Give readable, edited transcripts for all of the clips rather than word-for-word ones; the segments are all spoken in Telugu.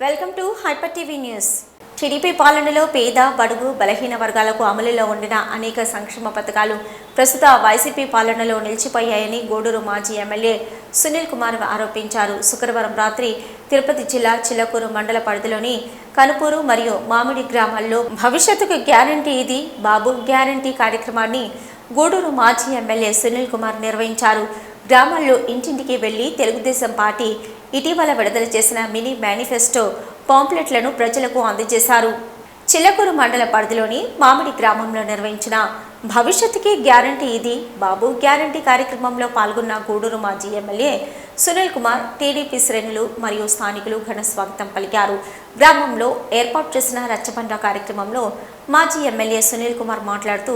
Welcome to hyper TV news. TDP పాలనలో పేద, బడుగు, బలహీన వర్గాలకు అమలులో ఉండిన అనేక సంక్షేమ పథకాలు ప్రస్తుత వైసీపీ పాలనలో నిలిచిపోయాయని గూడూరు మాజీ ఎమ్మెల్యే సునీల్ కుమార్ ఆరోపించారు. శుక్రవారం రాత్రి తిరుపతి జిల్లా చిల్లకూరు మండల పరిధిలోని కనుపూరు మరియు మామిడి గ్రామాల్లో భవిష్యత్తుకు గ్యారంటీ ఇది, బాబు గ్యారంటీ కార్యక్రమాన్ని గూడూరు మాజీ ఎమ్మెల్యే సునీల్ కుమార్ నిర్వహించారు. గ్రామాల్లో ఇంటింటికి వెళ్లి తెలుగుదేశం పార్టీ ఇటీవల విడుదల చేసిన మినీ మేనిఫెస్టో పాంప్లెట్లను ప్రజలకు అందజేశారు. చిల్లకూరు మండల పరిధిలోని మామిడి గ్రామంలో నిర్వహించిన భవిష్యత్తుకి గ్యారంటీ ఇది, బాబు గ్యారంటీ కార్యక్రమంలో పాల్గొన్న గూడూరు మాజీ ఎమ్మెల్యే సునీల్ కుమార్ టీడీపీ శ్రేణులు మరియు స్థానికులు ఘన స్వాగతం పలికారు. గ్రామంలో ఏర్పాటు చేసిన రచ్చబండ కార్యక్రమంలో మాజీ ఎమ్మెల్యే సునీల్ కుమార్ మాట్లాడుతూ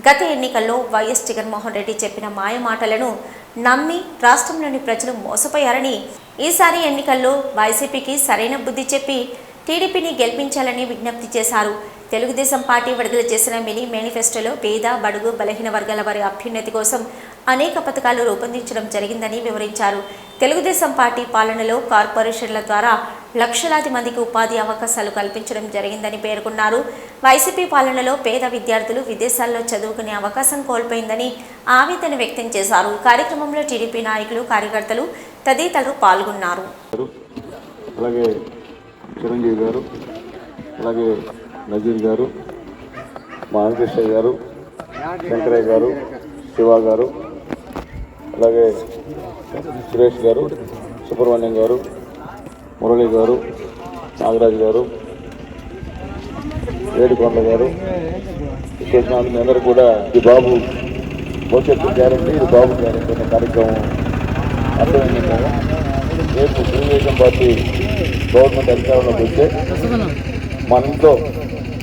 గత ఎన్నికల్లో వైఎస్ జగన్మోహన్ రెడ్డి చెప్పిన మాయ మాటలను నమ్మి రాష్ట్రంలోని ప్రజలు మోసపోయారని, ఈసారి ఎన్నికల్లో వైసీపీకి సరైన బుద్ధి చెప్పి టీడీపీని గెలిపించాలని విజ్ఞప్తి చేశారు. తెలుగుదేశం పార్టీ విడుదల చేసిన మినీ మేనిఫెస్టోలో పేద, బడుగు, బలహీన వర్గాల వారి అభ్యున్నతి కోసం అనేక పథకాలు రూపొందించడం జరిగిందని వివరించారు. తెలుగుదేశం పార్టీ పాలనలో కార్పొరేషన్ల ద్వారా లక్షలాది మందికి ఉపాధి అవకాశాలు కల్పించడం జరిగిందని పేర్కొన్నారు. వైసీపీ పాలనలో పేద విద్యార్థులు విదేశాల్లో చదువుకునే అవకాశం కోల్పోయిందని ఆవేదన వ్యక్తం చేశారు. కార్యక్రమంలో టీడీపీ నాయకులు, కార్యకర్తలు తదితరులు పాల్గొన్నారు. అలాగే చిరంజీవి గారు, అలాగే నజీర్ గారు, మా వెంకటేశ్వర గారు, శంకరయ్య గారు, శివ గారు, అలాగే సురేష్ గారు, సుబ్రహ్మణ్యం గారు, మురళి గారు, నాగరాజు గారు, ఏడుకొండ గారు, ఇక్కడ మీ అందరూ కూడా ఈ బాబు భవిష్యత్తు గ్యారంటీ, ఇది బాబు గ్యారంటీ అనే కార్యక్రమం అర్థమైంది కదా. రేపు తెలుగుదేశం పార్టీ గవర్నమెంట్ అధికారంలోకి వస్తే మన ఇంట్లో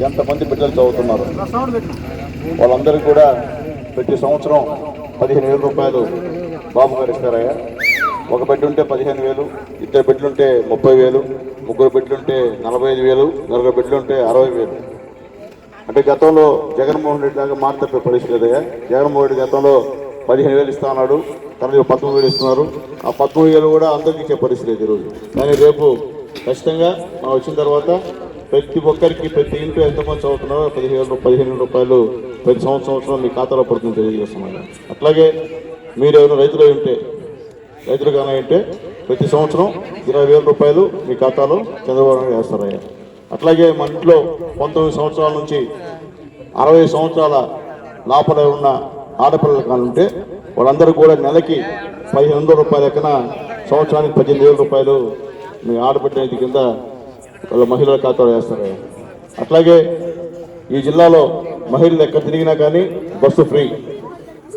ఎంతమంది బిడ్డలు చదువుతున్నారు వాళ్ళందరికీ కూడా ప్రతి సంవత్సరం 15,000 రూపాయలు బాబు గారు ఇస్తారయ్యా. ఒక బిడ్డ ఉంటే 15,000, ఇద్దరు బిడ్డలుంటే 30,000, ముగ్గురు బిడ్డలుంటే 45,000, నలుగురు బిడ్డలుంటే 60,000. అంటే గతంలో జగన్మోహన్ రెడ్డి దాకా మార్తప్పే పరిస్థితి లేదయ్యా. జగన్మోహన్ రెడ్డి గతంలో 15,000 ఇస్తా అన్నాడు, తర్వాత 13,000 ఇస్తున్నారు. ఆ 13,000 కూడా అందరికీ ఇచ్చే పరిస్థితి లేదు ఈరోజు. కానీ రేపు ఖచ్చితంగా మనం వచ్చిన తర్వాత ప్రతి ఒక్కరికి, ప్రతి ఇంట్లో ఎంతమంది చదువుతున్నారో 15,000 రూపాయలు ప్రతి సంవత్సరం మీ ఖాతాలో పడుతుంది తెలియజేస్తున్నాను. అట్లాగే మీరు ఎవరైనా రైతులుగానే ఉంటే ప్రతి సంవత్సరం 20,000 రూపాయలు మీ ఖాతాలో చంద్రబాబు నాయుడు వేస్తారయ్యా. అట్లాగే మన ఇంట్లో 19 సంవత్సరాల నుంచి 60 సంవత్సరాల లోపల ఉన్న ఆడపిల్లలు కానుంటే వాళ్ళందరూ కూడా నెలకి 1,500 రూపాయల లెక్కన సంవత్సరానికి 18,000 రూపాయలు మీ ఆడబిడ్డ నిధి కింద వాళ్ళ మహిళల ఖాతాలో వేస్తారు. అట్లాగే ఈ జిల్లాలో మహిళలు ఎక్కడ తిరిగినా కానీ బస్సు ఫ్రీ,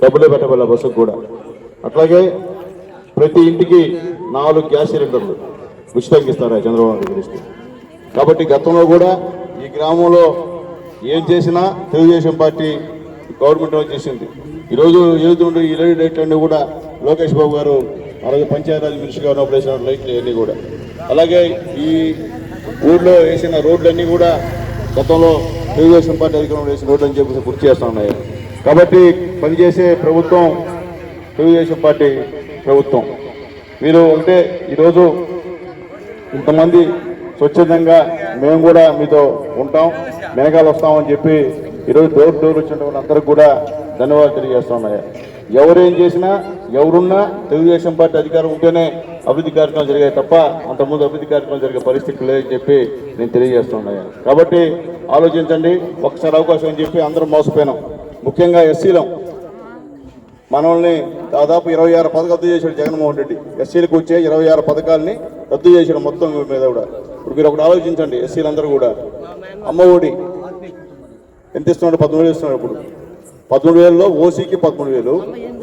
డబ్బులే పెట్టబల్ల బస్సుకు కూడా. అట్లాగే ప్రతి ఇంటికి 4 గ్యాస్ సిలిండర్లు ఉచితంగా ఇస్తారు చంద్రబాబు నాయుడు ఇస్తే. కాబట్టి గతంలో కూడా ఈ గ్రామంలో ఏం చేసినా తెలుగుదేశం పార్టీ గవర్నమెంట్ చేసింది. ఈరోజు ఏది ఈ లైట్లన్నీ కూడా లోకేష్ బాబు గారు అలాగే పంచాయతీరాజ్ మినిస్టర్ గారు ఉన్నప్పుడు వేసిన లైట్లు అన్నీ కూడా, అలాగే ఈ ఊళ్ళో వేసిన రోడ్లన్నీ కూడా గతంలో తెలుగుదేశం పార్టీ అధికారంలో వేసిన రోడ్లు అని చెప్పి గుర్తు చేస్తూ ఉన్నాయి. కాబట్టి పనిచేసే ప్రభుత్వం తెలుగుదేశం పార్టీ ప్రభుత్వం. మీరు అంటే ఈరోజు ఇంతమంది స్వచ్ఛందంగా మేము కూడా మీతో ఉంటాం, మేఘాలు వస్తామని చెప్పి ఈరోజు డోర్ వచ్చిన వాళ్ళందరికీ కూడా ధన్యవాదాలు తెలియజేస్తూ ఉన్నాయి. ఎవరేం చేసినా ఎవరున్నా తెలుగుదేశం పార్టీ అధికారం ఉంటేనే అభివృద్ధి కార్యక్రమాలు జరిగాయి తప్ప అంతకుముందు అభివృద్ధి కార్యక్రమాలు జరిగే పరిస్థితి లేదని చెప్పి నేను తెలియజేస్తున్నాను. కాబట్టి ఆలోచించండి, ఒకసారి అవకాశం అని చెప్పి అందరం మోసపోయినాం. ముఖ్యంగా ఎస్సీలం మనల్ని దాదాపు 26 పథకాలు రద్దు చేశాడు జగన్మోహన్ రెడ్డి. ఎస్సీలకు వచ్చే 26 పథకాలని రద్దు చేశాడు మొత్తం మీద కూడా. ఇప్పుడు మీరు ఒకటి ఆలోచించండి, ఎస్సీలందరూ కూడా అమ్మ ఒడి ఎంత ఇస్తున్నాడు? 13,000 ఇస్తున్నాడు. ఇప్పుడు 13,000లో ఓసీకి 13,000,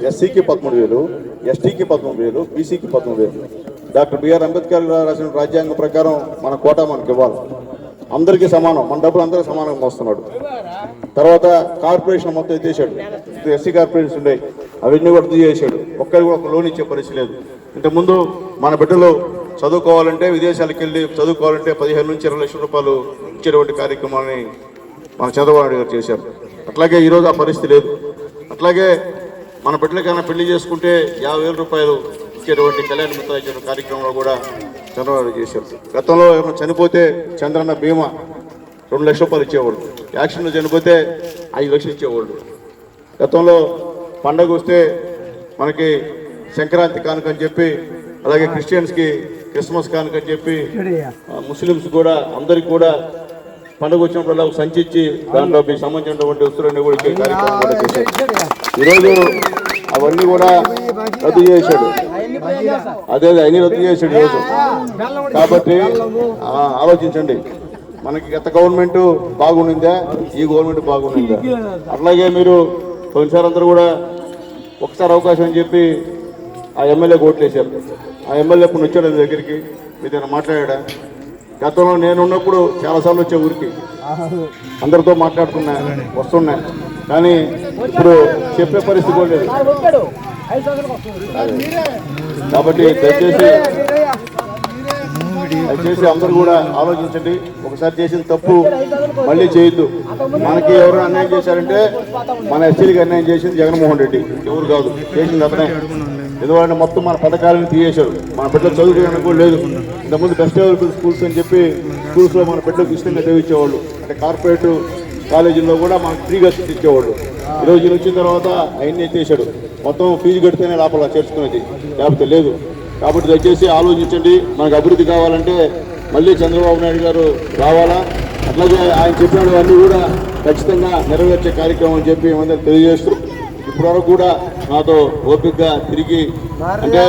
ఎస్సీకి 13,000, ఎస్టీకి 13,000, బీసీకి 13,000. డాక్టర్ బిఆర్ అంబేద్కర్ రాసిన రాజ్యాంగం ప్రకారం మన కోటా మనకి ఇవ్వాలి, అందరికీ సమానం, మన డబ్బులు అందరూ సమానంగా వస్తున్నాడు. తర్వాత కార్పొరేషన్ మొత్తం ఎత్తేసాడు. ఎస్సీ కార్పొరేషన్స్ ఉండేవి, అవన్నీ కూడా రద్దు చేశాడు. ఒక్కరికి కూడా ఒక లోన్ ఇచ్చే పరిస్థితి లేదు. ఇంతకుముందు మన బిడ్డలు చదువుకోవాలంటే, విదేశాలకు వెళ్ళి చదువుకోవాలంటే 15 నుంచి 20 లక్షల రూపాయలు ఇచ్చేటువంటి కార్యక్రమాన్ని మన చంద్రబాబు నాయుడు గారు చేశారు. అట్లాగే ఈరోజు ఆ పరిస్థితి లేదు. అట్లాగే మన బిడ్డలకైనా పెళ్లి చేసుకుంటే 50,000 రూపాయలు ఇచ్చేటువంటి కళ్యాణ మిత్ర కార్యక్రమంలో కూడా చంద్రబాబు చేశారు. గతంలో ఏమైనా చనిపోతే చంద్రన్న బీమా 2 లక్షల రూపాయలు ఇచ్చేవాడు, యాక్సిడెంట్లో చనిపోతే 5 లక్షలు ఇచ్చేవాడు. గతంలో పండగ వస్తే మనకి సంక్రాంతి కానుకని చెప్పి, అలాగే క్రిస్టియన్స్కి క్రిస్మస్ కానుకని చెప్పి, ముస్లిమ్స్ కూడా అందరికి కూడా పండుగ వచ్చినప్పుడు ఒక సంచి ఇచ్చి దాంట్లో మీకు సంబంధించినటువంటి వస్తువులన్నీ కూడా ఇచ్చే కార్యక్రమం కూడా చేశాడు. ఈరోజు అవన్నీ కూడా రద్దు చేశాడు. అదే అన్ని రద్దు చేశాడు ఈరోజు. కాబట్టి ఆలోచించండి, మనకి గత గవర్నమెంట్ బాగుండిందా, ఈ గవర్నమెంట్ బాగుండిందా? అట్లాగే మీరు కొన్నిసారి అందరూ కూడా ఒకసారి అవకాశం అని చెప్పి ఆ ఎమ్మెల్యేకి ఓట్లేశారు. ఆ ఎమ్మెల్యే ఇప్పుడు వచ్చాడు మీ దగ్గరికి, మీతో మాట్లాడా? గతంలో నేను ఉన్నప్పుడు చాలాసార్లు వచ్చే ఊరికి అందరితో మాట్లాడుతున్నా, వస్తున్నా, కానీ ఇప్పుడు చెప్పే పరిస్థితి కూడా లేదు. కాబట్టి దయచేసి అందరూ కూడా ఆలోచించండి. ఒకసారి చేసిన తప్పు మళ్ళీ చేయొద్దు. మనకి ఎవరు అన్యాయం చేశారంటే మన ఎస్సీలకి అన్యాయం చేసింది జగన్మోహన్ రెడ్డి, ఎవరు కాదు, చేసింది అతనే. ఎందుకంటే మొత్తం మన పథకాలను తీయేశాడు. మన బిడ్డలు చదువుకోవడానికి కూడా లేదు. ఇంతకుముందు బెస్ట్ అవైలబుల్ స్కూల్స్ అని చెప్పి స్కూల్స్లో మన బిడ్డలకు ఇష్టంగా చదివించేవాళ్ళు. అంటే కార్పొరేట్ కాలేజీల్లో కూడా మనకు ఫ్రీగా ఇచ్చేవాళ్ళు. ఈరోజు ఈయన వచ్చిన తర్వాత అవన్నీ ఎత్తేసాడు. మొత్తం ఫీజు కడితేనే లోపల చేర్చుకునేది, లేకపోతే లేదు. కాబట్టి దయచేసి ఆలోచించండి. మనకు అభివృద్ధి కావాలంటే మళ్ళీ చంద్రబాబు నాయుడు గారు రావాలా. అట్లాగే ఆయన చెప్పినవి అన్నీ కూడా ఖచ్చితంగా నెరవేర్చే కార్యక్రమం అని చెప్పి అందరికి తెలియజేస్తూ, ఇప్పటివరకు కూడా నాతో ఓపికగా తిరిగి అంటే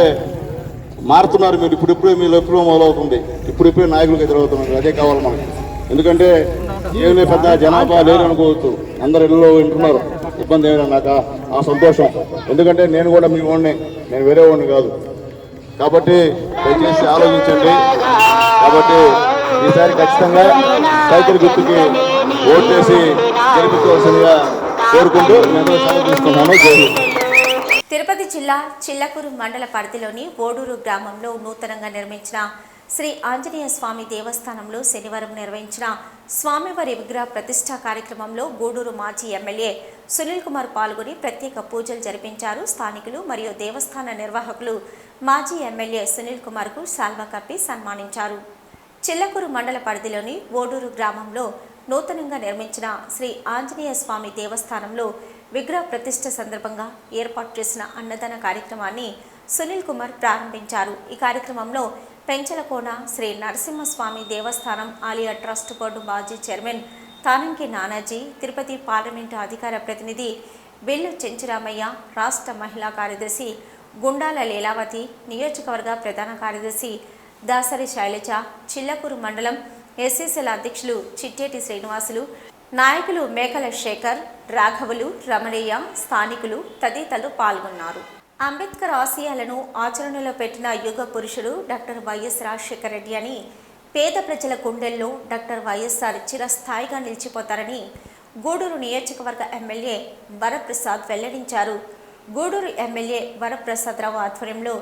మారుతున్నారు. మీరు ఇప్పుడిప్పుడే మీరు ఎప్పుడో మొదలవుతుంది, ఇప్పుడిప్పుడే నాయకులకు ఎదురవుతున్నారు. అదే కావాలి మనకి. ఎందుకంటే ఏమీ పెద్ద జనాభా లేరు అనుకోవచ్చు, అందరు ఇళ్ళలో వింటున్నారు, ఇబ్బంది ఏమైనా నాకు ఆ సంతోషం. ఎందుకంటే నేను కూడా మీ వాడిని, నేను వేరే వాడిని కాదు. కాబట్టి దయచేసి ఆలోచించండి. కాబట్టి ఈసారి ఖచ్చితంగా సైకిల్ గుర్తుకి ఓటేసి గెలిపించవలసిందిగా కోరుకుంటూ నేను సెలవు తీసుకున్నాను. తిరుపతి జిల్లా చిల్లకూరు మండల పరిధిలోని ఓడూరు గ్రామంలో నూతనంగా నిర్మించిన శ్రీ ఆంజనేయ స్వామి దేవస్థానంలో శనివారం నిర్వహించిన స్వామివారి విగ్రహ ప్రతిష్ఠా కార్యక్రమంలో గూడూరు మాజీ ఎమ్మెల్యే సునీల్ కుమార్ పాల్గొని ప్రత్యేక పూజలు జరిపించారు. స్థానికులు మరియు దేవస్థాన నిర్వాహకులు మాజీ ఎమ్మెల్యే సునీల్ కుమార్కు శాల్వా కప్పి సన్మానించారు. చిల్లకూరు మండల పరిధిలోని ఓడూరు గ్రామంలో నూతనంగా నిర్మించిన శ్రీ ఆంజనేయ స్వామి దేవస్థానంలో విగ్రహ ప్రతిష్ఠ సందర్భంగా ఏర్పాటు చేసిన అన్నదాన కార్యక్రమాన్ని సునీల్ కుమార్ ప్రారంభించారు. ఈ కార్యక్రమంలో పెంచలకోన శ్రీ నరసింహస్వామి దేవస్థానం ఆలయ ట్రస్ట్ బోర్డు మాజీ చైర్మన్ తానంకి నానాజీ, తిరుపతి పార్లమెంటు అధికార ప్రతినిధి బిల్లు చెంచురామయ్య, రాష్ట్ర మహిళా కార్యదర్శి గుండాల లీలావతి, నియోజకవర్గ ప్రధాన కార్యదర్శి దాసరి శైలజ, చిల్లకూరు మండలం ఎస్సీసీల అధ్యక్షులు చిట్టేటి శ్రీనివాసులు, నాయకులు మేకల శేఖర్, రాఘవులు, రమణయ్య, స్థానికులు తదితరులు పాల్గొన్నారు. అంబేద్కర్ ఆశయాలను ఆచరణలో పెట్టిన యుగ పురుషుడు డాక్టర్ వైఎస్ రాజశేఖర రెడ్డి అని, పేద ప్రజల గుండెల్లో డాక్టర్ వైఎస్ఆర్ చిరస్థాయిగా నిలిచిపోతారని గూడూరు నియోజకవర్గ ఎమ్మెల్యే వరప్రసాద్ వెల్లడించారు. గూడూరు ఎమ్మెల్యే వరప్రసాదరావు ఆధ్వర్యంలో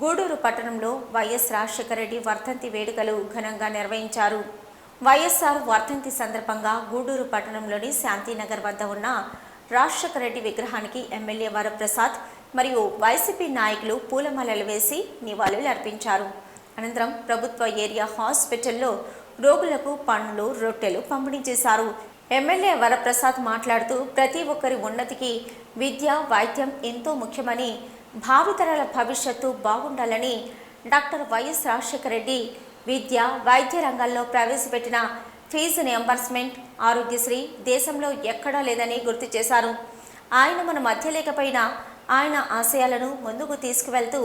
గూడూరు పట్టణంలో వైఎస్ రాజశేఖర రెడ్డి వర్ధంతి వేడుకలు ఘనంగా నిర్వహించారు. వైఎస్ఆర్ వర్ధంతి సందర్భంగా గూడూరు పట్టణంలోని శాంతినగర్ వద్ద ఉన్న రాజశేఖర రెడ్డి విగ్రహానికి ఎమ్మెల్యే వరప్రసాద్ మరియు వైసీపీ నాయకులు పూలమాలలు వేసి నివాళులు అర్పించారు. అనంతరం ప్రభుత్వ ఏరియా హాస్పిటల్లో రోగులకు పండ్లు, రొట్టెలు పంపిణీ చేశారు. ఎమ్మెల్యే వరప్రసాద్ మాట్లాడుతూ ప్రతి ఒక్కరి ఉన్నతికి విద్య, వైద్యం ఎంతో ముఖ్యమని, భావితరాల భవిష్యత్తు బాగుండాలని డాక్టర్ వైఎస్ రాజశేఖర రెడ్డి విద్య, వైద్య రంగాల్లో ప్రవేశపెట్టిన ఫీజు రియంబర్స్మెంట్, ఆరోగ్యశ్రీ దేశంలో ఎక్కడా లేదని గుర్తు చేశారు. ఆయన మన మధ్య లేకపోయినా ఆయన ఆశయాలను ముందుకు తీసుకువెళ్తూ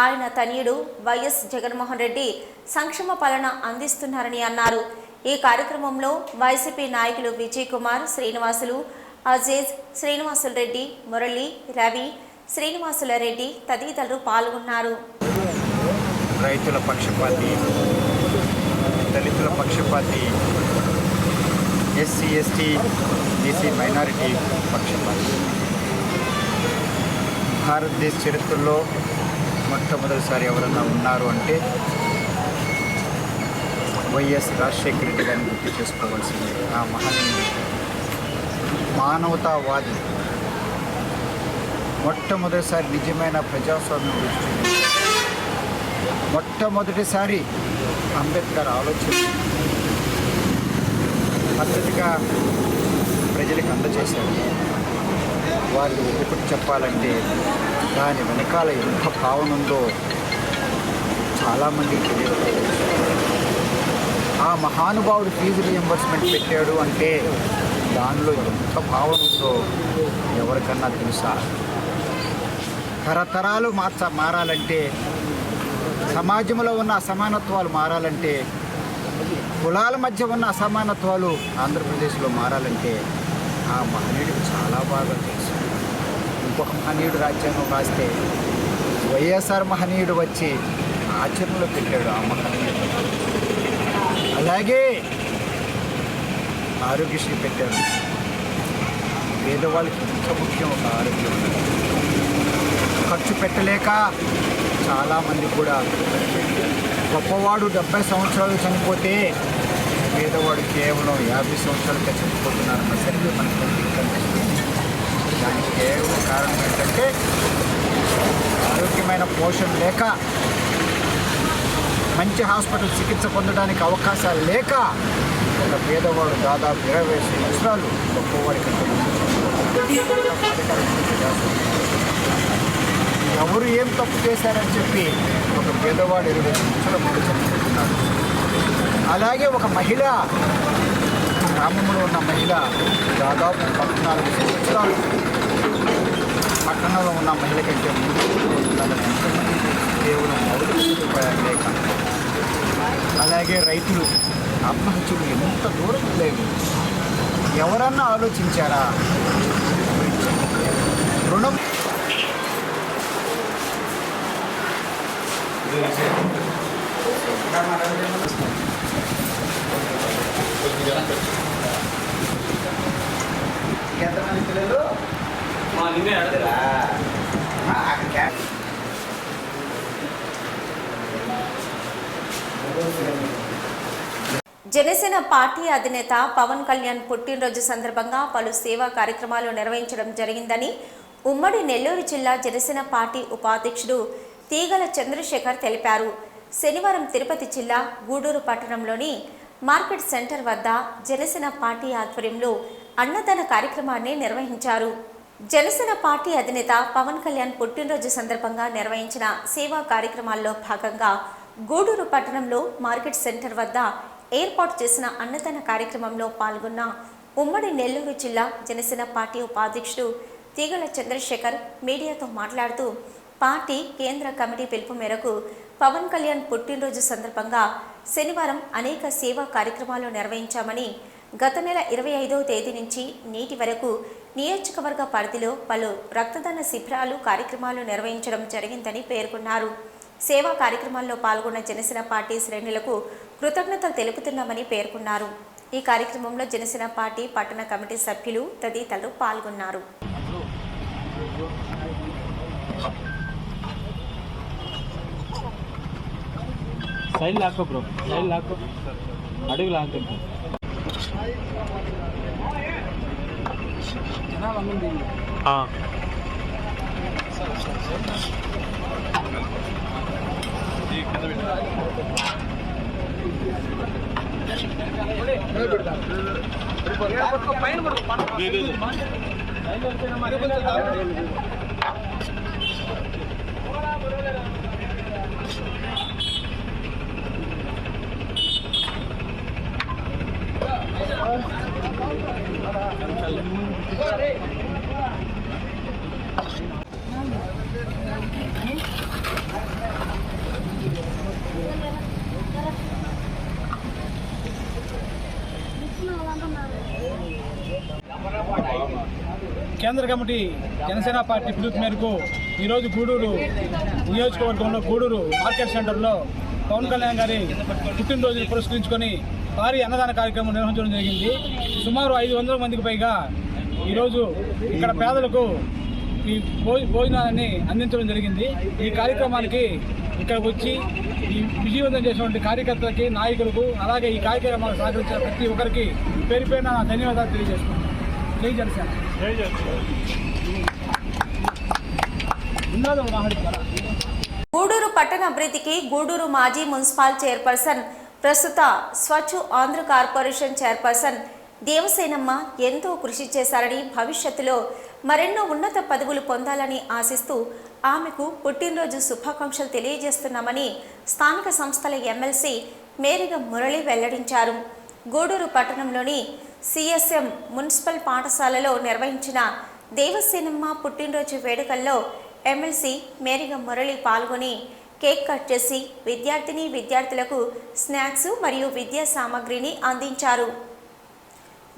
ఆయన తనయుడు వైఎస్ జగన్మోహన్ రెడ్డి సంక్షేమ పాలన అందిస్తున్నారని అన్నారు. ఈ కార్యక్రమంలో వైసీపీ నాయకులు విజయ్ కుమార్, శ్రీనివాసులు, అజీజ్, శ్రీనివాసుల రెడ్డి, మురళి, రవి, శ్రీనివాసుల రెడ్డి తదితరులు పాల్గొన్నారు. రైతుల పక్షపాతి, దళితుల పక్షపాతి, ఎస్సీ, ఎస్టీ, బీసీ, మైనారిటీ పక్షపాతి. భారతదేశ చరిత్రలో మొట్టమొదటిసారి ఎవరన్నా ఉన్నారు అంటే వైఎస్ రాజశేఖర రెడ్డి గారిని గుర్తు చేసుకోవాల్సింది. ఆ మహనీయుడు, మానవతావాది, మొట్టమొదటిసారి నిజమైన ప్రజాస్వామ్యం మొట్టమొదటిసారి అంబేద్కర్ ఆలోచన పద్ధతిగా ప్రజలకు అందజేశారు. వారు ఒకటి చెప్పాలంటే దాని వెనకాల ఎంత భావన ఉందో చాలామందికి తెలియదు. ఆ మహానుభావుడు ఫీజు రియంబర్స్మెంట్ పెట్టాడు అంటే దానిలో ఎంత భావన ఉందో ఎవరికన్నా తెలుసా? తరతరాలు మారాలంటే, సమాజంలో ఉన్న అసమానత్వాలు మారాలంటే, కులాల మధ్య ఉన్న అసమానత్వాలు ఆంధ్రప్రదేశ్లో మారాలంటే ఆ మహనీయుడికి చాలా బాగా తెలుసు. ఇంకొక మహనీయుడు రాజ్యాంగం రాస్తే వైఎస్ఆర్ మహనీయుడు వచ్చి ఆచరణలో పెట్టాడు ఆ మహనీయుడు. అలాగే ఆరోగ్యశ్రీ పెట్టాడు. పేదవాళ్ళకి ఎంత ముఖ్యం ఒక ఆరోగ్యం. ఖర్చు పెట్టలేక చాలామంది కూడా గొప్పవాడు 70 సంవత్సరాలు చనిపోతే పేదవాడు కేవలం 50 సంవత్సరాలకే చనిపోతున్నారన్న సరిగ్గా మనకు కనిపిస్తుంది. దానికి కేవలం కారణం ఏంటంటే ఆరోగ్యమైన పోషణ లేక, మంచి హాస్పిటల్ చికిత్స పొందడానికి అవకాశాలు లేక ఒక పేదవాడు దాదాపు 20 సంవత్సరాలు గొప్పవాడి కంటే ఎవరు ఏం తప్పు చేశారని చెప్పి ఒక పేదవాడు 20 సంవత్సరాల ముందు చనిపోతున్నారు. అలాగే ఒక మహిళ, గ్రామంలో ఉన్న మహిళ దాదాపు 14 సంవత్సరాలు పట్టణంలో ఉన్న మహిళ కంటే ముందు కేవలం మౌలిక సదుపాయాలు లేక. అలాగే రైతులు ఆత్మహత్యలు ఎంత దూరం లేవు. ఎవరన్నా ఆలోచించారా? రుణం ఎంతమంది పిల్లలు జనసేన పార్టీ అధినేత పవన్ కళ్యాణ్ పుట్టినరోజు సందర్భంగా పలు సేవా కార్యక్రమాలు నిర్వహించడం జరిగిందని ఉమ్మడి నెల్లూరు జిల్లా జనసేన పార్టీ ఉపాధ్యక్షుడు తీగల చంద్రశేఖర్ తెలిపారు. శనివారం తిరుపతి జిల్లా గూడూరు పట్టణంలోని మార్కెట్ సెంటర్ వద్ద జనసేన పార్టీ ఆధ్వర్యంలో అన్నదాన కార్యక్రమాన్ని నిర్వహించారు. జనసేన పార్టీ అధినేత పవన్ కళ్యాణ్ పుట్టినరోజు సందర్భంగా నిర్వహించిన సేవా కార్యక్రమాల్లో భాగంగా గూడూరు పట్టణంలో మార్కెట్ సెంటర్ వద్ద ఏర్పాటు చేసిన అన్నదాన కార్యక్రమంలో పాల్గొన్న ఉమ్మడి నెల్లూరు జిల్లా జనసేన పార్టీ ఉపాధ్యక్షుడు తీగల చంద్రశేఖర్ మీడియాతో మాట్లాడుతూ, పార్టీ కేంద్ర కమిటీ పిలుపు మేరకు పవన్ కళ్యాణ్ పుట్టినరోజు సందర్భంగా శనివారం అనేక సేవా కార్యక్రమాలు నిర్వహించామని, గత నెల 25వ తేదీ నుంచి నేటి వరకు నియోజకవర్గ పరిధిలో పలు రక్తదాన శిబిరాలు కార్యక్రమాలు నిర్వహించడం జరిగిందని పేర్కొన్నారు. సేవా కార్యక్రమాల్లో పాల్గొన్న జనసేన పార్టీ శ్రేణులకు కృతజ్ఞతలు తెలుపుతున్నామని పేర్కొన్నారు. ఈ కార్యక్రమంలో జనసేన పార్టీ పట్టణ కమిటీ సభ్యులు తదితరులు పాల్గొన్నారు. సైడ్ లాక్కో బ్రో, సైడ్ లాక్కో, అడుగు లాక్కో. కేంద్ర కమిటీ జనసేన పార్టీ పిలుపు మేరకు ఈరోజు గూడూరు నియోజకవర్గంలో గూడూరు మార్కెట్ సెంటర్లో పవన్ కళ్యాణ్ గారి పుట్టినరోజును పురస్కరించుకొని భారీ అన్నదాన కార్యక్రమం నిర్వహించడం జరిగింది. సుమారు 500 మందికి పైగా ఈరోజు ఇక్కడ పేదలకు ఈ భోజనాన్ని అందించడం జరిగింది. ఈ కార్యక్రమానికి ఇక్కడ వచ్చి ఈ విజయవంతం చేసినటువంటి కార్యకర్తలకి, నాయకులకు, అలాగే ఈ కార్యక్రమాలకు సహకరించిన ప్రతి ఒక్కరికి పేరు పేరున ధన్యవాదాలు తెలియజేస్తున్నాను. జై జనసేన. జై జనసేన. గూడూరు పట్టణ అభివృద్ధికి గూడూరు మాజీ మున్సిపల్ చైర్పర్సన్, ప్రస్తుత స్వచ్ఛ ఆంధ్ర కార్పొరేషన్ చైర్పర్సన్ దేవసేనమ్మ ఎంతో కృషి చేశారని, భవిష్యత్తులో మరెన్నో ఉన్నత పదవులు పొందాలని ఆశిస్తూ ఆమెకు పుట్టినరోజు శుభాకాంక్షలు తెలియజేస్తున్నామని స్థానిక సంస్థల ఎమ్మెల్సీ మేరిగ మురళి వెల్లడించారు. గూడూరు పట్టణంలోని సిఎస్ఎం మున్సిపల్ పాఠశాలలో నిర్వహించిన దేవసేనమ్మ పుట్టినరోజు వేడుకల్లో ఎమ్మెల్సీ మేరిగ మురళి పాల్గొని కేక్ కట్ చేసి విద్యార్థులకు స్నాక్స్ మరియు విద్యా సామగ్రిని అందించారు.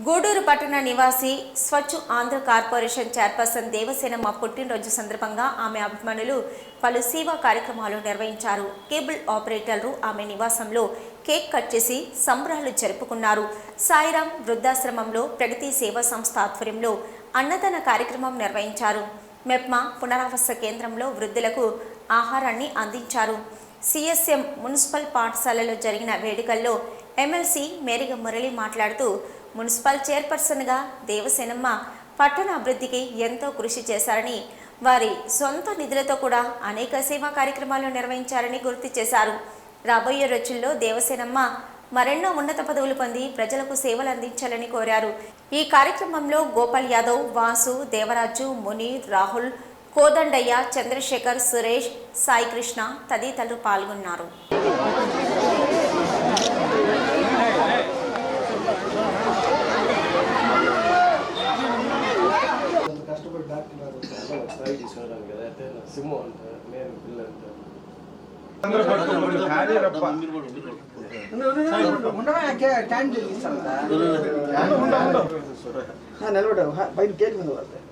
గూడూరు పట్టణ నివాసి స్వచ్ఛ ఆంధ్ర కార్పొరేషన్ చైర్పర్సన్ దేవసేనమ్మ పుట్టినరోజు సందర్భంగా ఆమె అభిమానులు పలు సేవా కార్యక్రమాలు నిర్వహించారు. కేబుల్ ఆపరేటర్లు ఆమె నివాసంలో కేక్ కట్ చేసి సంబరాలు జరుపుకున్నారు. సాయిరాం వృద్ధాశ్రమంలో ప్రగతి సేవా సంస్థ ఆధ్వర్యంలో అన్నదాన కార్యక్రమం నిర్వహించారు. మెప్మా పునరావాస కేంద్రంలో వృద్ధులకు ఆహారాన్ని అందించారు. సిఎస్ఎం మున్సిపల్ పాఠశాలలో జరిగిన వేడుకల్లో ఎమ్మెల్సీ మేరిగ మురళి మాట్లాడుతూ, మున్సిపల్ చైర్పర్సన్గా దేవసేనమ్మ పట్టణ అభివృద్ధికి ఎంతో కృషి చేశారని, వారి సొంత నిధులతో కూడా అనేక సేవా కార్యక్రమాలు నిర్వహించారని గుర్తు చేశారు. రాబోయే రోజుల్లో దేవసేనమ్మ మరెన్నో ఉన్నత పదవులు పొంది ప్రజలకు సేవలు అందించాలని కోరారు. ఈ కార్యక్రమంలో గోపాల్ యాదవ్, వాసు, దేవరాజు, మునీర్, రాహుల్, కోదండయ్య, చంద్రశేఖర్, సురేష్, సాయి కృష్ణ తదితరులు పాల్గొన్నారు. నిలబడ పైన కేక్ మీద పడతాయి.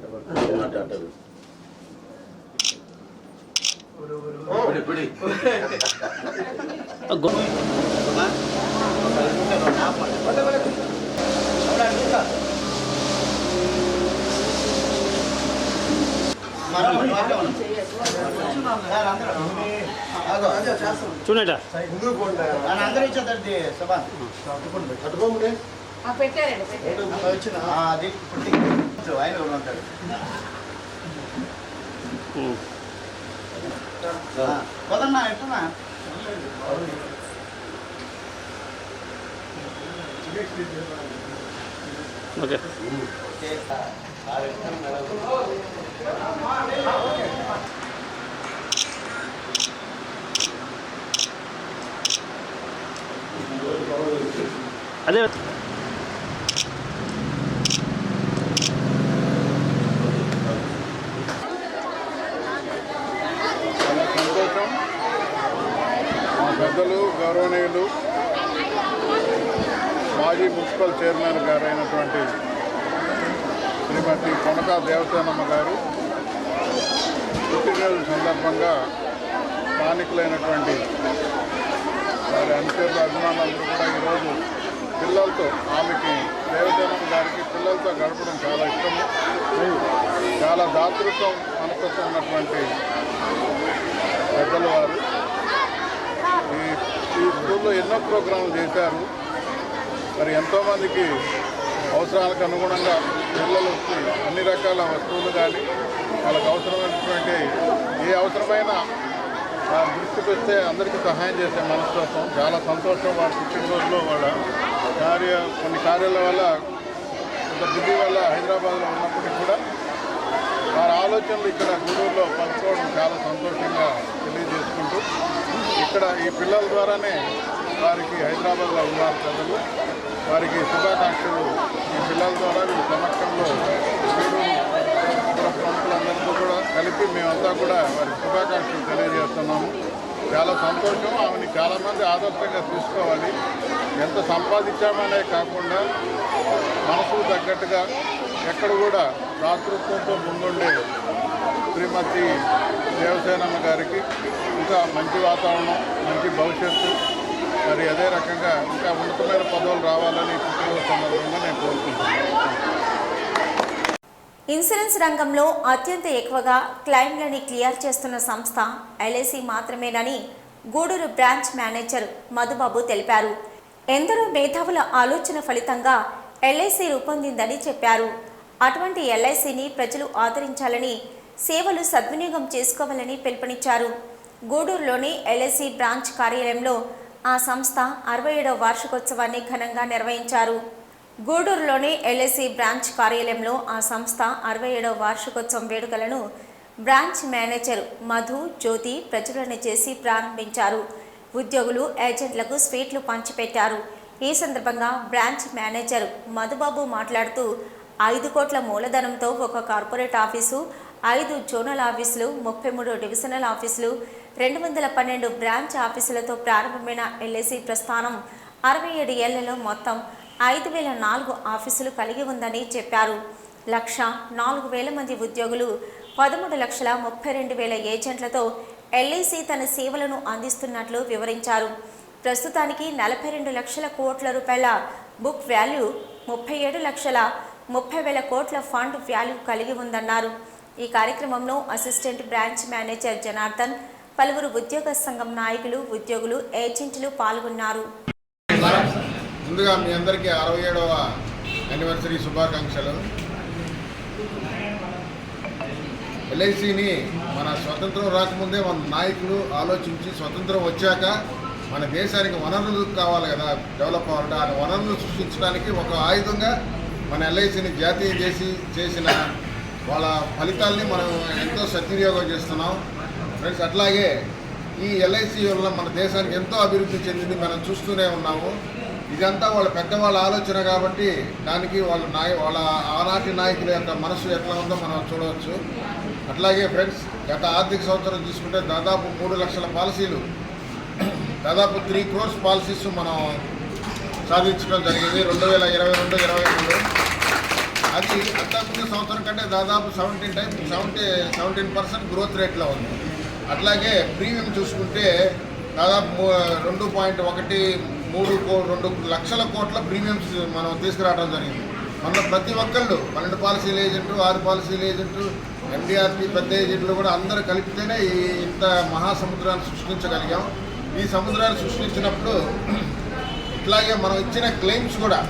చూడట అందరూ ఇచ్చేదండి సభ కట్టుకోముడే వచ్చిన అది ఆయన ఉంటాడు. కొదన్నా ఎట్టున్నా ఓకే. అదే సంతోషం. మా పెద్దలు గౌరవనీయులు మాజీ మున్సిపల్ చైర్మన్ గారు అయినటువంటి శ్రీమతి కొనకా దేవసేనమ్మ గారు పుట్టినరోజు సందర్భంగా స్థానికులైనటువంటి వారి అనుచరుల అభిమానులందరూ కూడా ఈరోజు పిల్లలతో, ఆమెకి దేవసేనమ్మ గారికి పిల్లలతో గడపడం చాలా ఇష్టము. చాలా దాతృత్వం మనసుతో ఉన్నటువంటి పెద్దల వారు ఈ స్కూల్లో ఎన్నో ప్రోగ్రాంలు చేశారు. మరి ఎంతోమందికి అవసరాలకు అనుగుణంగా పిల్లలకి అన్ని రకాల వస్తువులు కానీ వాళ్ళకి అవసరమైనటువంటి ఏ అవసరమైన దృష్టికి వస్తే అందరికీ సహాయం చేసే మనస్తత్వం చాలా సంతోషం. వారి పుట్టినరోజులో వాళ్ళ కొన్ని కార్యాల వల్ల, కొంత బిజీ వల్ల హైదరాబాద్లో ఉన్నప్పటికీ కూడా వారి ఆలోచనలు ఇక్కడ గూడూరులో పంచుకోవడం చాలా సంతోషంగా తెలియజేసుకుంటూ, ఇక్కడ ఈ పిల్లల ద్వారానే వారికి హైదరాబాద్లో ఉన్నారు ప్రజలు, వారికి శుభాకాంక్షలు ఈ పిల్లల ద్వారా వీరి సమక్షంలో గూడూరు ప్రముఖులందరితో కూడా కలిపి మేమంతా కూడా వారికి శుభాకాంక్షలు తెలియజేస్తున్నాము. చాలా సంతోషం. ఆమెని చాలామంది ఆదర్శంగా తీసుకోవాలి. ఎంత సంపాదించామనే కాకుండా మనసుకు తగ్గట్టుగా ఎక్కడ కూడా దాతృత్వంతో ముందుండే శ్రీమతి దేవసేనమ్మ గారికి ఇంకా మంచి వాతావరణం, మంచి భవిష్యత్తు, మరి అదే రకంగా ఇంకా ఉన్నతమైన పదవులు రావాలని పుట్టినరోజు సందర్భంగా నేను కోరుకుంటున్నాను. ఇన్సూరెన్స్ రంగంలో అత్యంత ఎక్కువగా క్లెయిమ్లని క్లియర్ చేస్తున్న సంస్థ ఎల్ఐసి మాత్రమేనని గూడూరు బ్రాంచ్ మేనేజర్ మధుబాబు తెలిపారు. ఎందరో మేధావుల ఆలోచన ఫలితంగా ఎల్ఐసి రూపొందిందని చెప్పారు. అటువంటి ఎల్ఐసిని ప్రజలు ఆదరించాలని, సేవలు సద్వినియోగం చేసుకోవాలని పిలుపునిచ్చారు. గూడూరులోని ఎల్ఐసి బ్రాంచ్ కార్యాలయంలో ఆ సంస్థ 67వ వార్షికోత్సవాన్ని ఘనంగా నిర్వహించారు. గూడూరులోని ఎల్ఐసి బ్రాంచ్ కార్యాలయంలో ఆ సంస్థ 67వ వార్షికోత్సవం వేడుకలను బ్రాంచ్ మేనేజర్ మధు జ్యోతి ప్రచురణ చేసి ప్రారంభించారు. ఉద్యోగులు ఏజెంట్లకు స్వీట్లు పంచిపెట్టారు. ఈ సందర్భంగా బ్రాంచ్ మేనేజర్ మధుబాబు మాట్లాడుతూ 5 కోట్ల మూలధనంతో ఒక కార్పొరేట్ ఆఫీసు, 5 జోనల్ ఆఫీసులు, 33 డివిజనల్ ఆఫీసులు, 212 బ్రాంచ్ ఆఫీసులతో ప్రారంభమైన ఎల్ఐసి ప్రస్థానం 67 ఏళ్లలో మొత్తం 5004 ఆఫీసులు కలిగి ఉందని చెప్పారు. 1,04,000 మంది ఉద్యోగులు, 13,32,000 ఏజెంట్లతో ఎల్ఐసి తన సేవలను అందిస్తున్నట్లు వివరించారు. ప్రస్తుతానికి 42 లక్షల కోట్ల రూపాయల బుక్ వాల్యూ, 37,30,000 కోట్ల ఫండ్ వాల్యూ కలిగి ఉందన్నారు. ఈ కార్యక్రమంలో అసిస్టెంట్ బ్రాంచ్ మేనేజర్ జనార్దన్, పలువురు ఉద్యోగ సంఘం నాయకులు, ఉద్యోగులు, ఏజెంట్లు పాల్గొన్నారు. ముందుగా మీ అందరికీ 67వ యానివర్సరీ శుభాకాంక్షలు. ఎల్ఐసిని మన స్వతంత్రం రాకముందే మన నాయకులు ఆలోచించి స్వతంత్రం వచ్చాక మన దేశానికి వనరులు కావాలి కదా, డెవలప్ అవ్వాలంటే ఆ వనరులు సృష్టించడానికి ఒక ఆయుధంగా మన ఎల్ఐసిని జాతీయ చేసిన వాళ్ళ ఫలితాలని మనం ఎంతో సద్వినియోగం చేస్తున్నాం ఫ్రెండ్స్. అట్లాగే ఈ ఎల్ఐసి వల్ల మన దేశానికి ఎంతో అభివృద్ధి చెందింది మనం చూస్తూనే ఉన్నాము. ఇదంతా వాళ్ళ పెద్దవాళ్ళ ఆలోచన కాబట్టి దానికి వాళ్ళ ఆనాటి నాయకుల యొక్క మనసు ఎట్లా ఉందో మనం చూడవచ్చు. అట్లాగే ఫ్రెండ్స్, గత ఆర్థిక సంవత్సరం తీసుకుంటే దాదాపు 3 లక్షల పాలసీలు, దాదాపు 3 crores పాలసీస్ మనం సాధించడం జరిగింది 2022-23. అది అంతకుముందు సంవత్సరం కంటే దాదాపు 17% గ్రోత్ రేట్లో ఉంది. అట్లాగే ప్రీమియం చూసుకుంటే దాదాపు 2.2 లక్షల కోట్ల ప్రీమియమ్స్ మనం తీసుకురావడం జరిగింది. మన ప్రతి ఒక్కళ్ళు 12 పాలసీల ఏజెంట్లు, 6 పాలసీల ఏజెంట్లు, ఎండిఆర్పి పెద్ద ఏజెంట్లు కూడా అందరూ కలిపితేనే ఇంత మహాసముద్రాన్ని సృష్టించగలిగాం. ఈ సముద్రాన్ని సృష్టించినప్పుడు ఇట్లాగే మనం ఇచ్చిన క్లెయిమ్స్ కూడా,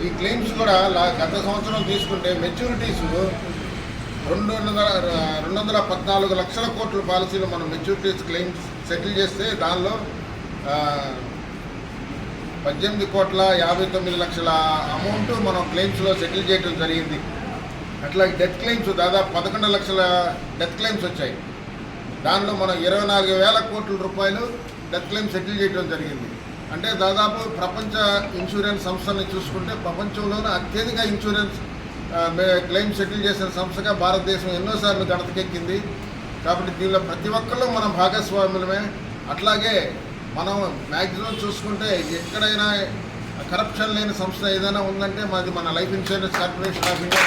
ఈ క్లెయిమ్స్ కూడా గత సంవత్సరం తీసుకుంటే మెచ్యూరిటీస్ 214 లక్షల కోట్ల పాలసీలు మనం మెచ్యూరిటీస్ క్లెయిమ్స్ సెటిల్ చేస్తే దానిలో 18,59,00,000 అమౌంట్ మనం క్లెయిమ్స్లో సెటిల్ చేయడం జరిగింది. అట్లాగే డెత్ క్లెయిమ్స్ దాదాపు 11 లక్షల డెత్ క్లెయిమ్స్ వచ్చాయి. దానిలో మనం 24,000 కోట్ల రూపాయలు డెత్ క్లెయిమ్ సెటిల్ చేయడం జరిగింది. అంటే దాదాపు ప్రపంచ ఇన్సూరెన్స్ సంస్థని చూసుకుంటే ప్రపంచంలోనే అత్యధిక ఇన్సూరెన్స్ క్లెయిమ్ సెటిల్ చేసిన సంస్థగా భారతదేశం ఎన్నోసార్లు గణతకెక్కింది. కాబట్టి దీనిలో ప్రతి ఒక్కళ్ళు మనం భాగస్వాములమే. అట్లాగే మనం మ్యాక్సిమం చూసుకుంటే ఎక్కడైనా కరప్షన్ లేని సంస్థ ఏదైనా ఉందంటే మాది మన life insurance corporation of India.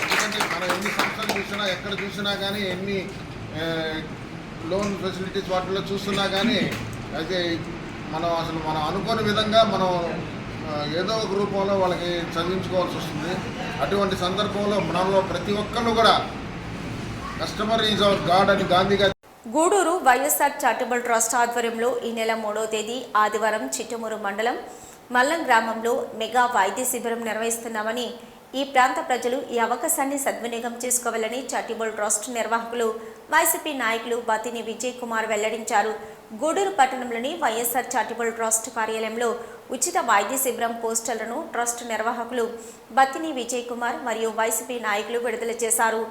ఎందుకంటే మనం ఎన్ని సంస్థలు చూసినా, ఎక్కడ చూసినా కానీ, ఎన్ని లోన్ ఫెసిలిటీస్ వాటిలో చూస్తున్నా కానీ అయితే మనం అనుకోని విధంగా మనం ఏదో ఒక రూపంలో వాళ్ళకి చదివించుకోవాల్సి వస్తుంది. అటువంటి సందర్భంలో మనలో ప్రతి ఒక్కళ్ళు కూడా కస్టమర్ ఈజ్ అవర్ గాడ్ అని గాంధీ గారు. గూడూరు వైఎస్ఆర్ చారిటబుల్ ట్రస్ట్ ఆధ్వర్యంలో ఈ నెల 3వ తేదీ ఆదివారం చిట్టమూరు మండలం మల్లం గ్రామంలో మెగా వైద్య శిబిరం నిర్వహిస్తున్నామని, ఈ ప్రాంత ప్రజలు ఈ అవకాశాన్ని సద్వినియోగం చేసుకోవాలని చారిటబుల్ ట్రస్ట్ నిర్వాహకులు వైసీపీ నాయకులు బతిని విజయ్ కుమార్ వెల్లడించారు. గూడూరు పట్టణంలోని వైఎస్ఆర్ చారిటబుల్ ట్రస్ట్ కార్యాలయంలో ఉచిత వైద్య శిబిరం పోస్టర్లను ట్రస్ట్ నిర్వాహకులు బతిని విజయ్ కుమార్ మరియు వైసీపీ నాయకులు విడుదల చేశారు.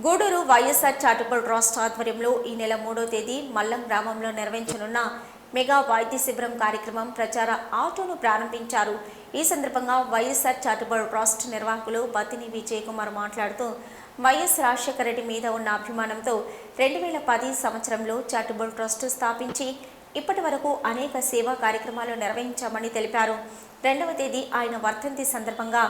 గూడూరు వైఎస్ఆర్ చారిటబుల్ ట్రస్ట్ ఆధ్వర్యంలో ఈ నెల 3వ తేదీ మల్లం గ్రామంలో నిర్వహించనున్న మెగా వైద్య శిబిరం కార్యక్రమం ప్రచార ఆటోను ప్రారంభించారు. ఈ సందర్భంగా వైఎస్ఆర్ చారిటబుల్ ట్రస్ట్ నిర్వాహకులు బతిని విజయ్ కుమార్ మాట్లాడుతూ, వైఎస్ రాజశేఖర రెడ్డి మీద ఉన్న అభిమానంతో 2010 సంవత్సరంలో చారిటబుల్ ట్రస్ట్ స్థాపించి ఇప్పటి వరకు అనేక సేవా కార్యక్రమాలు నిర్వహించామని తెలిపారు. 2వ తేదీ ఆయన వర్ధంతి సందర్భంగా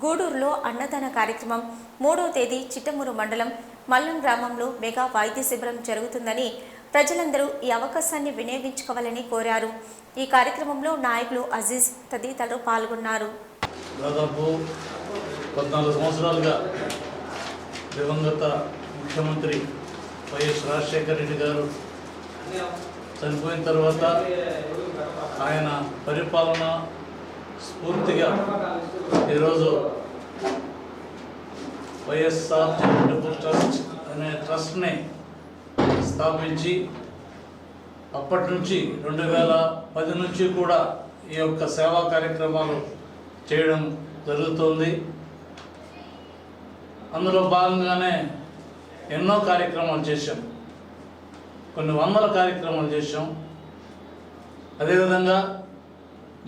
గూడూరులో అన్నదాన కార్యక్రమం, 3వ తేదీ చిట్టమూరు మండలం మల్లం గ్రామంలో మెగా వైద్య శిబిరం జరుగుతుందని, ప్రజలందరూ ఈ అవకాశాన్ని వినియోగించుకోవాలని కోరారు. ఈ కార్యక్రమంలో నాయకులు అజీజ్ తదితరులు పాల్గొన్నారు. దాదాపు 14 సంవత్సరాలుగా దివంగత ముఖ్యమంత్రి వైఎస్ రాజశేఖర రెడ్డి గారు చనిపోయిన తర్వాత ఆయన పరిపాలన స్ఫూర్తిగా ఈరోజు వైఎస్ఆర్ చారిటబుల్ ట్రస్ట్ అనే ట్రస్ట్ని స్థాపించి అప్పటి నుంచి 2010 నుంచి కూడా ఈ యొక్క సేవా కార్యక్రమాలు చేయడం జరుగుతుంది. అందులో భాగంగానే ఎన్నో కార్యక్రమాలు చేశాం, కొన్ని వందల కార్యక్రమాలు చేశాం. అదేవిధంగా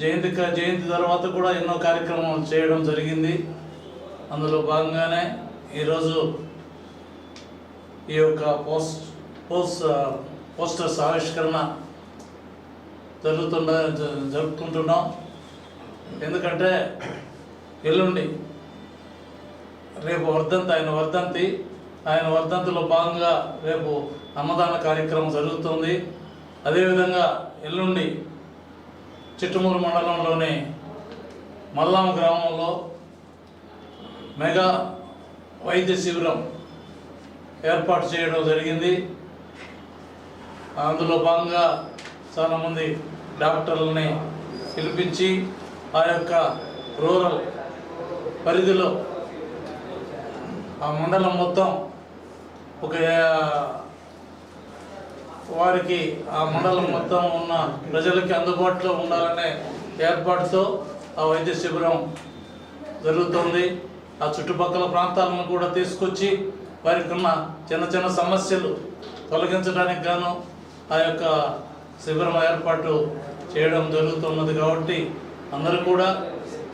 జయంతి తర్వాత కూడా ఎన్నో కార్యక్రమాలు చేయడం జరిగింది. అందులో భాగంగానే ఈరోజు ఈ యొక్క పోస్టర్స్ ఆవిష్కరణ జరుపుకుంటున్నాం. ఎందుకంటే ఎల్లుండి రేపు ఆయన వర్ధంతిలో భాగంగా రేపు అన్నదాన కార్యక్రమం జరుగుతుంది. అదేవిధంగా ఎల్లుండి చిట్టమూరు మండలంలోని మల్లాం గ్రామంలో మెగా వైద్య శిబిరం ఏర్పాటు చేయడం జరిగింది. అందులో భాగంగా చాలామంది డాక్టర్లని పిలిపించి ఆ యొక్క రూరల్ పరిధిలో ఆ మండలం మొత్తం వారికి ఆ మండలం మొత్తం ఉన్న ప్రజలకి అందుబాటులో ఉండాలనే ఏర్పాటుతో ఆ వైద్య శిబిరం జరుగుతుంది. ఆ చుట్టుపక్కల ప్రాంతాలను కూడా తీసుకొచ్చి వారికి ఉన్న చిన్న సమస్యలు తొలగించడానికి గాను ఆ యొక్క శిబిరం ఏర్పాటు చేయడం జరుగుతున్నది. కాబట్టి అందరూ కూడా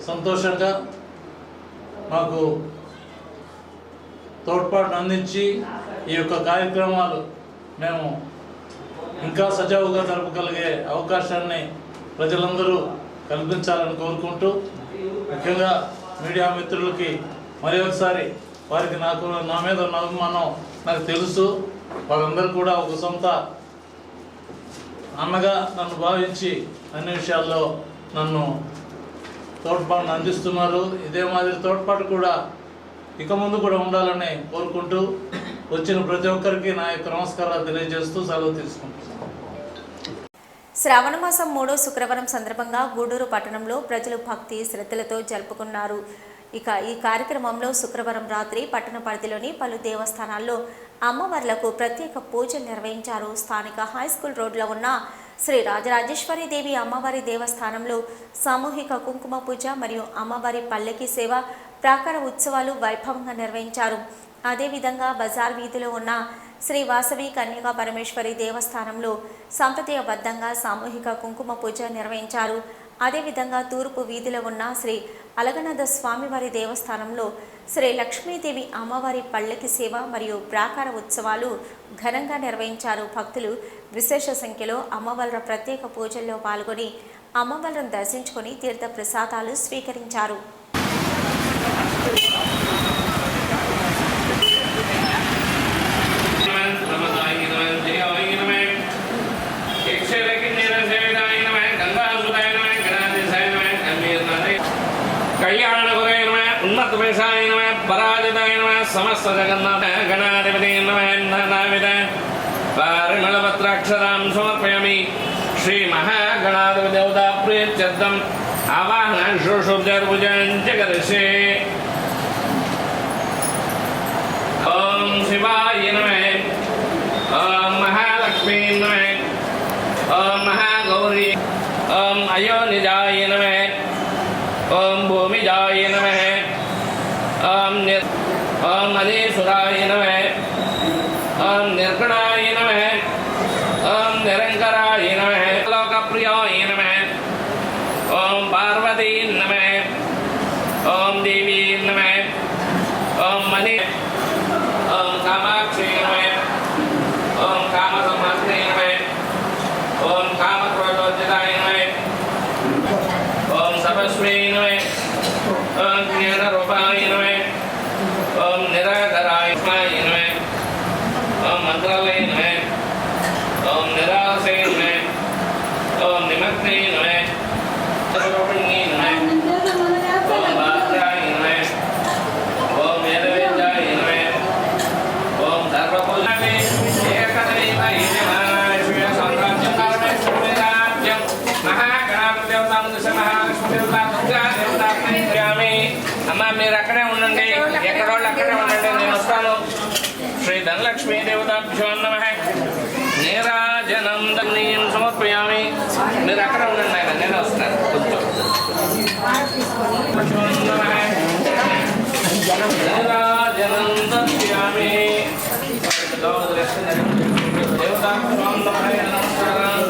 సంతోషంగా మాకు తోడ్పాటును అందించి ఈ యొక్క కార్యక్రమాలు మేము ఇంకా సజావుగా జరపగలిగే అవకాశాన్ని ప్రజలందరూ కల్పించాలని కోరుకుంటూ, ముఖ్యంగా మీడియా మిత్రులకి మరి ఒకసారి వారికి నా మీద ఉన్న అభిమానం నాకు తెలుసు. వాళ్ళందరూ కూడా ఒక సొంత అన్నగా నన్ను భావించి అన్ని విషయాల్లో నన్ను తోడ్పాటును అందిస్తున్నారు. ఇదే మాదిరి తోడ్పాటు కూడా ఇక ముందు కూడా ఉండాలని కోరుకుంటూ వచ్చిన ప్రతి ఒక్కరికి నా యొక్క నమస్కారాలు తెలియజేస్తూ సెలవు తీసుకుంటున్నాను. శ్రావణ మాసం 3వ శుక్రవారం సందర్భంగా గూడూరు పట్టణంలో ప్రజలు భక్తి శ్రద్ధలతో జరుపుకున్నారు. ఇక ఈ కార్యక్రమంలో శుక్రవారం రాత్రి పట్టణ పరిధిలోని పలు దేవస్థానాల్లో అమ్మవార్లకు ప్రత్యేక పూజలు నిర్వహించారు. స్థానిక హైస్కూల్ రోడ్లో ఉన్న శ్రీ రాజరాజేశ్వరి దేవి అమ్మవారి దేవస్థానంలో సామూహిక కుంకుమ పూజ మరియు అమ్మవారి పల్లకి సేవ ప్రాకార ఉత్సవాలు వైభవంగా నిర్వహించారు. అదేవిధంగా బజార్ వీధిలో ఉన్న శ్రీ వాసవి కన్యకా పరమేశ్వరి దేవస్థానంలో సంప్రదాయబద్ధంగా సామూహిక కుంకుమ పూజ నిర్వహించారు. అదేవిధంగా తూర్పు వీధిలో ఉన్న శ్రీ అలగనాథ స్వామివారి దేవస్థానంలో శ్రీ లక్ష్మీదేవి అమ్మవారి పల్లకి సేవ మరియు ప్రాకార ఉత్సవాలు ఘనంగా నిర్వహించారు. భక్తులు విశేష సంఖ్యలో అమ్మవార్ల ప్రత్యేక పూజల్లో పాల్గొని అమ్మవార్లను దర్శించుకొని తీర్థ ప్రసాదాలు స్వీకరించారు. उन्मत्तवेशाय नमः पराजिताय नमः समस्त जगन्नाथ गणाधिपते नमः नानाविध पारिमलपत्राक्षरां समर्पयामि श्री महागणाधिपदेवता प्रीत्यर्थम् आवाहनं शुश्रूषुर्पूजां च करिष्ये। ओम शिवाय नमः, ओम महालक्ष्मी नमः, ओम महागौरी, ओम अयोनिजाय नमः, ओम भूमिजाय नमः, ओम अधीश्वराय नमः, ओम निर्गुणाय नमः, ओम निरंकराय नमः, लोकप्रियाय नमः, ओम पार्वती नमः, ओम देवी नमः, ओम मणि, ओम कामाक्षी नमः, ओम कामसमाप्ते नमः, ओम कामक्रोधोज्जिताय नमः, ओम सर्वस्मै नमः, ओम ज्ञानरूपाय नमः, ओम निराकराय नमः, ओम मंत्रालय नमः, ओम निरासे नमः, ओम निमग्ने नमः, सर्वरूपिणी नमः, ओम भाद्राय नमः, ओम वेदवेद्याय नमः, ओम सर्वपूजाय एकदैवाय नमः। शिव साम्राज्यं कारणेश्वरराज्यं महागणाधिदेवतां दश महालक्ष्मीदेवता दुर्गा देवता प्रणयामि। अम्मा మీరు అక్కడే ఉండండి, ఎక్కడోళ్ళు అక్కడే ఉండండి, నేను వస్తాను. శ్రీ ధనలక్ష్మీ దేవతాభ్యో నమః। నీరాజనందనీయం సమర్పయామి. మీరు అక్కడ ఉండండి ఆయన, నేను వస్తాను కొంచెం. నీరాజనందయామి. దేవతా నమస్కారం.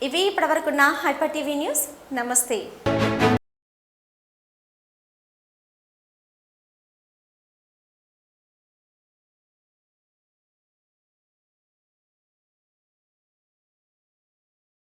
ఇవి ఇప్పటివరకున్న హైపర్ టీవీ న్యూస్. నమస్తే.